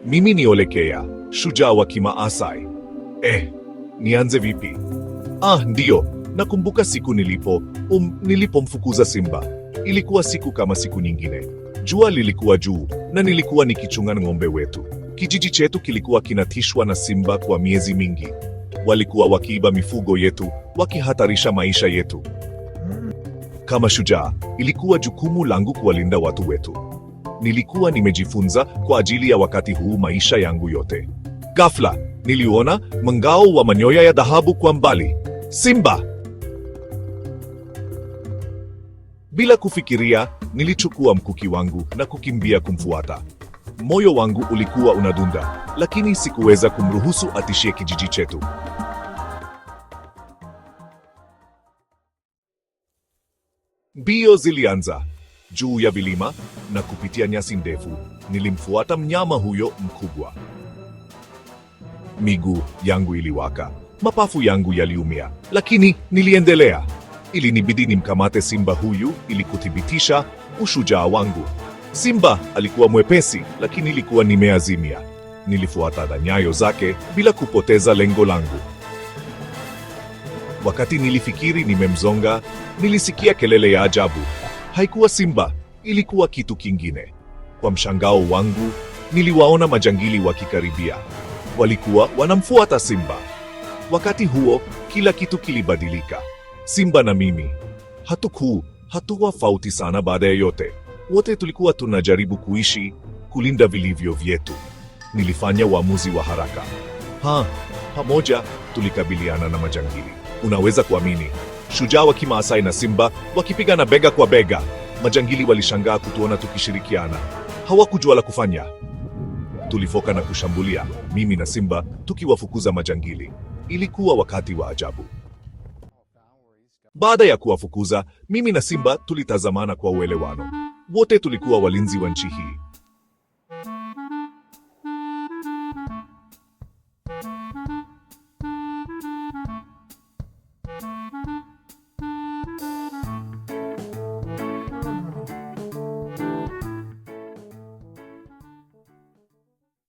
Mimi ni Olekea, shujaa wa Kimaasai. Nianze vipi? Ndiyo, nakumbuka siku nilipomfukuza simba. Ilikuwa siku kama siku nyingine. Jua lilikuwa juu na nilikuwa nikichunga ng'ombe wetu. Kijiji chetu kilikuwa kinatishwa na simba kwa miezi mingi. Walikuwa wakiiba mifugo yetu, wakihatarisha maisha yetu. Kama shujaa, ilikuwa jukumu langu kuwalinda watu wetu. Nilikuwa nimejifunza kwa ajili ya wakati huu maisha yangu yote. Ghafla, niliona mng'ao wa manyoya ya dhahabu kwa mbali. Simba! Bila kufikiria, nilichukua mkuki wangu na kukimbia kumfuata. Moyo wangu ulikuwa unadunda, lakini sikuweza kumruhusu atishie kijiji chetu. Mbio zilianza juu ya vilima na kupitia nyasi ndefu. Nilimfuata mnyama huyo mkubwa. Miguu yangu iliwaka, mapafu yangu yaliumia, lakini niliendelea. Ilinibidi nimkamate simba huyu ili kuthibitisha ushujaa wangu. Simba alikuwa mwepesi, lakini nilikuwa nimeazimia. Nilifuata nyayo zake bila kupoteza lengo langu. Wakati nilifikiri nimemzonga, nilisikia kelele ya ajabu. Haikuwa simba, ilikuwa kitu kingine. Kwa mshangao wangu, niliwaona majangili wakikaribia. Walikuwa wanamfuata simba. Wakati huo, kila kitu kilibadilika. Simba na mimi hatukuwa tofauti sana. Baada ya yote, wote tulikuwa tunajaribu kulinda vilivyo vyetu. Nilifanya uamuzi wa haraka. Pamoja tulikabiliana na majangili. Unaweza kuamini, shujaa wa Kimaasai na simba wakipigana bega kwa bega. Majangili walishangaa kutuona tukishirikiana. Hawakujua la kufanya. Tulifoka na kushambulia, mimi na simba tukiwafukuza majangili. Ilikuwa wakati wa ajabu. Baada ya kuwafukuza, mimi na simba tulitazamana kwa uelewano. Wote tulikuwa walinzi wa nchi hii.